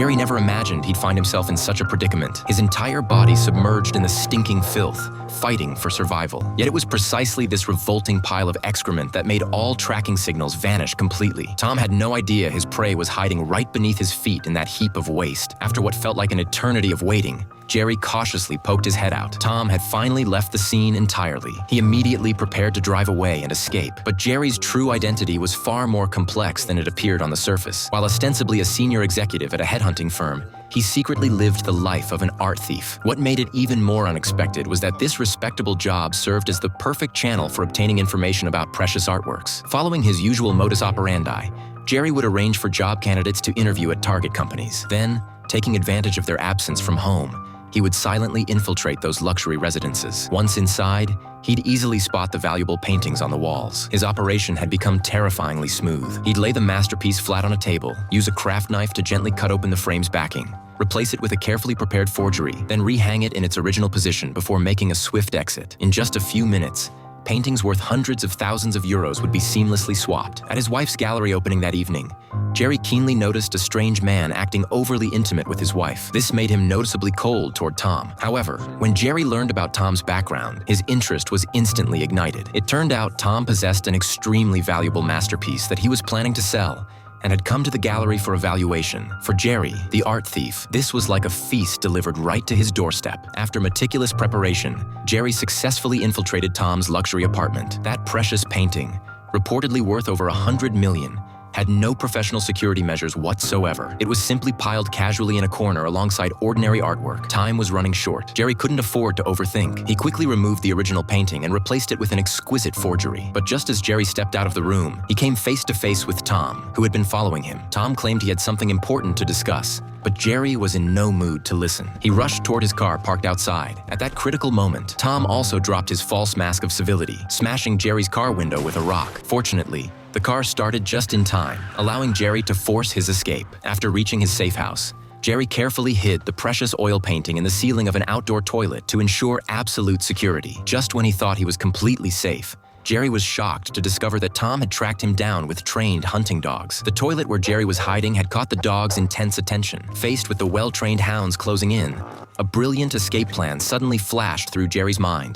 Jerry never imagined he'd find himself in such a predicament, his entire body submerged in the stinking filth, fighting for survival. Yet it was precisely this revolting pile of excrement that made all tracking signals vanish completely. Tom had no idea his prey was hiding right beneath his feet in that heap of waste. After what felt like an eternity of waiting, Jerry cautiously poked his head out. Tom had finally left the scene entirely. He immediately prepared to drive away and escape. But Jerry's true identity was far more complex than it appeared on the surface. While ostensibly a senior executive at a headhunting firm, he secretly lived the life of an art thief. What made it even more unexpected was that this respectable job served as the perfect channel for obtaining information about precious artworks. Following his usual modus operandi, Jerry would arrange for job candidates to interview at target companies. Then, taking advantage of their absence from home, he would silently infiltrate those luxury residences. Once inside, he'd easily spot the valuable paintings on the walls. His operation had become terrifyingly smooth. He'd lay the masterpiece flat on a table, use a craft knife to gently cut open the frame's backing, replace it with a carefully prepared forgery, then rehang it in its original position before making a swift exit. In just a few minutes, paintings worth hundreds of thousands of euros would be seamlessly swapped. At his wife's gallery opening that evening, Jerry keenly noticed a strange man acting overly intimate with his wife. This made him noticeably cold toward Tom. However, when Jerry learned about Tom's background, his interest was instantly ignited. It turned out Tom possessed an extremely valuable masterpiece that he was planning to sell, and had come to the gallery for evaluation. For Jerry, the art thief, this was like a feast delivered right to his doorstep. After meticulous preparation, Jerry successfully infiltrated Tom's luxury apartment. That precious painting, reportedly worth over 100 million, had no professional security measures whatsoever. It was simply piled casually in a corner alongside ordinary artwork. Time was running short. Jerry couldn't afford to overthink. He quickly removed the original painting and replaced it with an exquisite forgery. But just as Jerry stepped out of the room, he came face to face with Tom, who had been following him. Tom claimed he had something important to discuss, but Jerry was in no mood to listen. He rushed toward his car parked outside. At that critical moment, Tom also dropped his false mask of civility, smashing Jerry's car window with a rock. Fortunately, the car started just in time, allowing Jerry to force his escape. After reaching his safe house, Jerry carefully hid the precious oil painting in the ceiling of an outdoor toilet to ensure absolute security. Just when he thought he was completely safe, Jerry was shocked to discover that Tom had tracked him down with trained hunting dogs. The toilet where Jerry was hiding had caught the dogs' intense attention. Faced with the well-trained hounds closing in, a brilliant escape plan suddenly flashed through Jerry's mind.